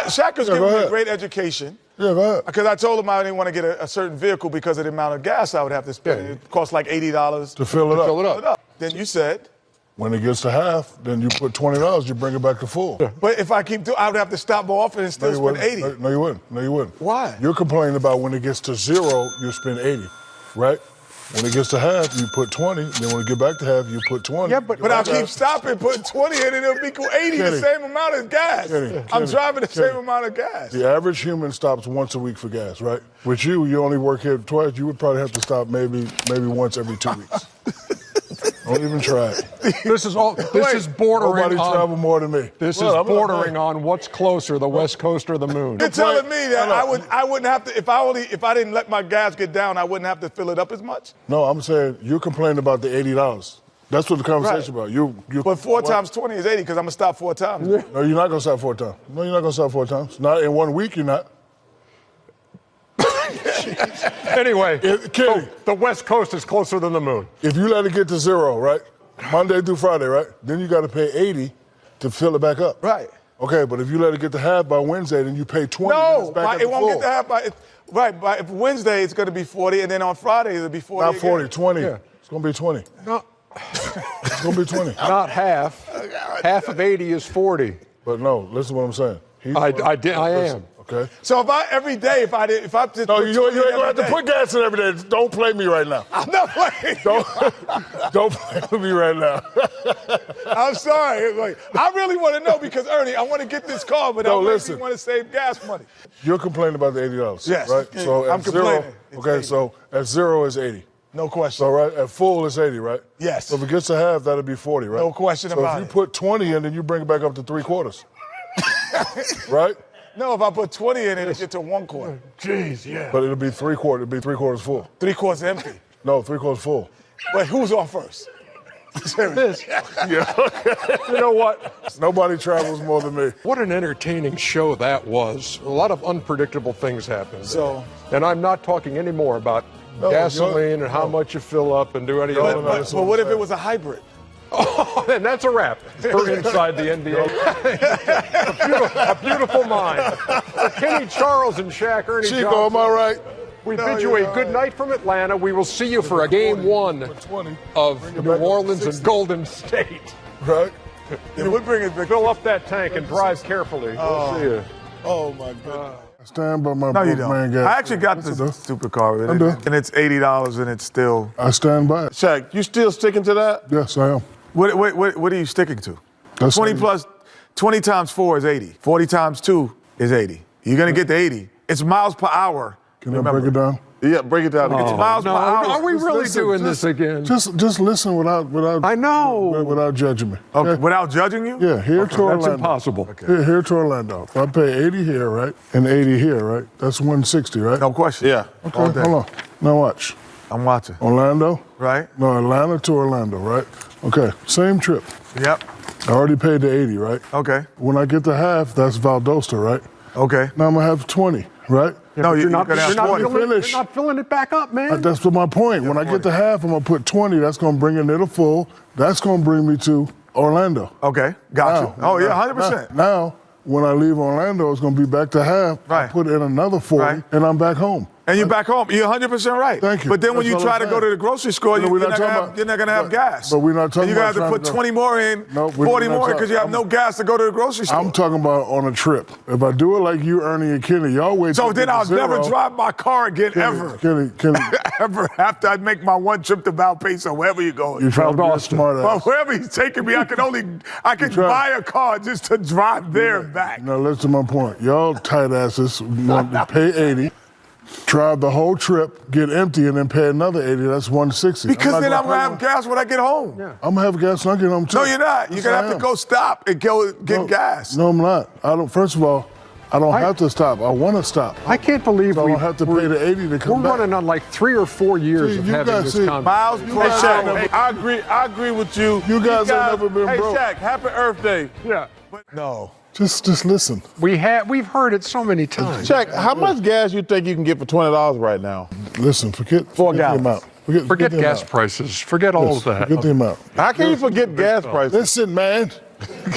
Shaq was giving me a great education. Yeah, go ahead. Because I told him I didn't want to get a certain vehicle because of the amount of gas I would have to spend. Yeah. It cost like $80 To fill it up. Then you said. When it gets to half, then you put $20, you bring it back to full. Yeah. But if I keep doing, I would have to stop more often and still spend 80. No, you wouldn't. No, you wouldn't. Why? You're complaining about when it gets to 0, you spend 80, right? When it gets to half, you put 20. Then when it get back to half, you put 20. Yeah, but I keep stopping, putting 20 in, and it'll equal 80, the same amount of gas. I'm driving the same amount of gas. The average human stops once a week for gas, right? With you only work here twice. You would probably have to stop maybe once every 2 weeks. Don't even try it. This is bordering Nobody on. travel more than me. This is bordering on what's closer, the West Coast or the moon. You're telling me that I wouldn't have to, if I didn't let my gas get down, I wouldn't have to fill it up as much? No, I'm saying you're complaining about the $80. That's what the conversation about. You. But 4 times 20 is 80 because I'm going to stop 4 times. No, you're not going to stop 4 times. No, you're not going to stop 4 times. Not in 1 week, you're not. Anyway, Kenny, the West Coast is closer than the moon. if you let it get to 0, right, Monday through Friday, right, then you got to pay 80 to fill it back up. Right. Okay, but if you let it get to half by Wednesday, then you pay 20. No, back it won't get to half by. Right, but if Wednesday it's going to be 40, and then on Friday it'll be 40. Not 40, again. 20. Yeah. It's going to be 20. No, It's going to be 20. not half. Half of 80 is 40. But no, listen to what I'm saying. I am. Okay. So if I just No, put you 20 ain't going to have to every put gas in every day. Don't play me right now. I'm not playing. Don't play with me right now. I'm sorry. Like, I really want to know because Ernie, I want to get this car, but I really want to save gas money. You're complaining about the $80. Yes. Right. So I'm at 0, complaining. It's okay. 80. So at 0 is 80. No question. So right at full is 80, right? Yes. So if it gets to half, that'll be 40, right? No question about So if it. you put 20 in, then you bring it back up to 3/4. Right? No, if I put 20 in, it'll get to 1/4. Jeez, yeah. But it'll be 3/4. It'll be 3/4 full. 3/4 empty. No, 3/4 full. But who's on first? This. Yeah. You know what? Nobody travels more than me. What an entertaining show that was. A lot of unpredictable things happened. So, and I'm not talking anymore about gasoline and how much you fill up and do any other. but what if it was a hybrid? Oh, and that's a wrap for Inside the NBA. a beautiful mind. For Kenny Charles and Shaq, Ernie Chico, Johnson, am I right? we bid you a good night from Atlanta. We will see you for a game 1 of New Orleans and Golden State. Right? It would bring it back. Fill up that tank and drive carefully. We'll see you. Oh, my God. I stand by my No, you book, don't. man, gas. I actually got the stupid car, I do. and it's $80, and it's still. I stand by it. Shaq, you still sticking to that? Yes, I am. What are you sticking to? That's 20 80. plus, 20 times 4 is 80. 40 times 2 is 80. You're gonna get to 80. It's miles per hour. Can I break it down? Yeah, break it down. It's miles per hour. Are we really Listen, doing this again? Just listen without I know. without judging me. Okay. Without judging you? Yeah, here to Orlando. That's impossible. Here to Orlando. If I pay 80 here, right, and 80 here, right, that's 160, right? No question. Yeah. Okay, all day. hold on. Now watch. I'm watching. Orlando. Right? No, Atlanta to Orlando, right? Okay, same trip. Yep. I already paid the 80, right? Okay. When I get to half, that's Valdosta, right? Okay. Now I'm gonna have 20, right? No, you're not gonna have 40. Finish. You're not filling it back up, man. That's my point. When I get to half, I'm gonna put 20. That's gonna bring it to full. That's gonna bring me to Orlando. Okay. Got you. Oh, yeah, 100%. Now, when I leave Orlando, it's gonna be back to half. I Right. put in another 40, Right. and I'm back home. And you're back home. You're 100% right. Thank you. But then when That's you all try I'm to go saying. to the grocery store, No, you're we're not not gonna talking have, about- you're not gonna have gas. But we're not talking and you're gonna have about to put trying to 20 more in, No, we're 40 not more in talking- because you have no gas to go to the grocery store. I'm talking about on a trip. If I do it like you, Ernie, and Kenny, y'all wait. So till then it I'll gets to never zero. drive my car again, ever. Kenny, Ever after I make my one trip to Valparaiso, wherever you're going. you're trying to be a Valdosta. smart Well, ass. wherever he's taking me, I can buy a car just to drive there and back. Now listen to my point. Y'all tight asses want to pay 80, drive the whole trip, get empty, and then pay another 80. That's 160. Because then I'm pay gonna have gas when I get home. Yeah. I'm gonna have gas when I get home too. No, you're not. You're Yes, gonna I have to am. go stop and go get gas. No, I'm not. I don't. First of all, I don't have to stop. I want to stop. I can't believe So I we don't have to pay the 80 to come We're back. running on like 3 or 4 years See, of you having guys this see- conversation. Miles Hey, per Shaq, hour. hey, I agree with you. You guys ain't never been hey, broke. Shaq, happy Earth Day. Yeah. No. Just listen. We've heard it so many times. Shaq, how much gas you think you can get for $20 right now? Listen. Forget the gallons. amount. Forget the gas amount. prices. Forget all of that. Forget the amount. How can you forget gas prices? Listen, man.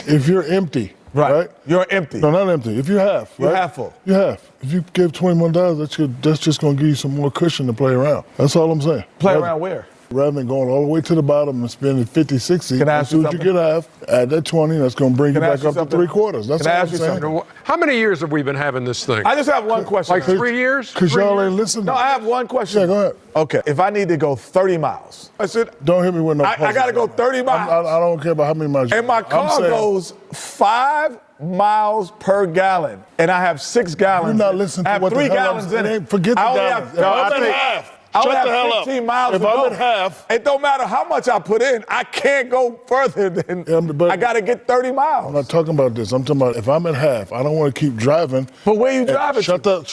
If you're empty, right? You're empty. No, not empty. If you're half, You're right? half full. You're half. If you give $21, that's just going to give you some more cushion to play around. That's all I'm saying. Play around where? Rather than going all the way to the bottom and spending 50, 60, Can I ask as soon you as you something? get half, add that 20, that's going to bring you Can I back ask you up to something? three-quarters. That's Can I all I'm ask you saying. something? How many years have we been having this thing? I just have one question. Like 3 years? Because 3 y'all years? ain't listening. No, I have one question. Yeah, go ahead. Okay, if I need to go 30 miles, I said, Don't hit me with no I got to go 30 miles. I don't care about how many miles you And my I'm car saying, goes 5 miles per gallon, and I have 6 gallons. You're not listening I to have what the 3 hell I'm gallons in saying. it. Forget the I only gallons. have, No, I'm I in think- half. I only Shut have the hell 15 up. miles If to I'm go. at half- It don't matter how much I put in. I can't go further than. Yeah, but- I got to get 30 miles. I'm not talking about this. I'm talking about if I'm at half, I don't want to keep driving. But where you And driving? Shut to? it up.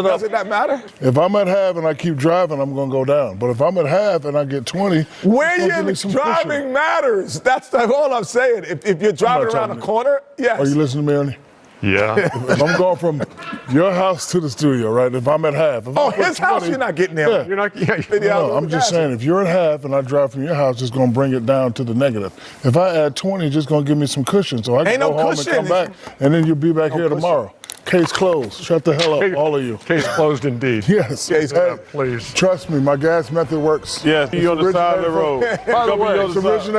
Doesn't that matter? If I'm at half and I keep driving, I'm going to go down. But if I'm at half and I get 20, Where it's gonna give me you're some driving cushion. matters. That's all I'm saying. If you're driving around a talking- corner, yes. Are you listening to me, Ernie? Yeah. If I'm going from your house to the studio, right? If I'm at half. If I put His house, 20 you're not getting there. Yeah. You're not. Yeah. No, I'm just saying, if you're at half and I drive from your house, it's going to bring it down to the negative. If I add 20, it's just going to give me some cushion so I can Ain't go no home cushion. and come back, and then you'll be back here cushion. tomorrow. Case closed. Shut the hell up, all of you. Case closed indeed. Yes. Case Hey, closed. Please. Trust me, my gas method works. Yes, you on the side of the road. By the Cover way, you on it's the side. originated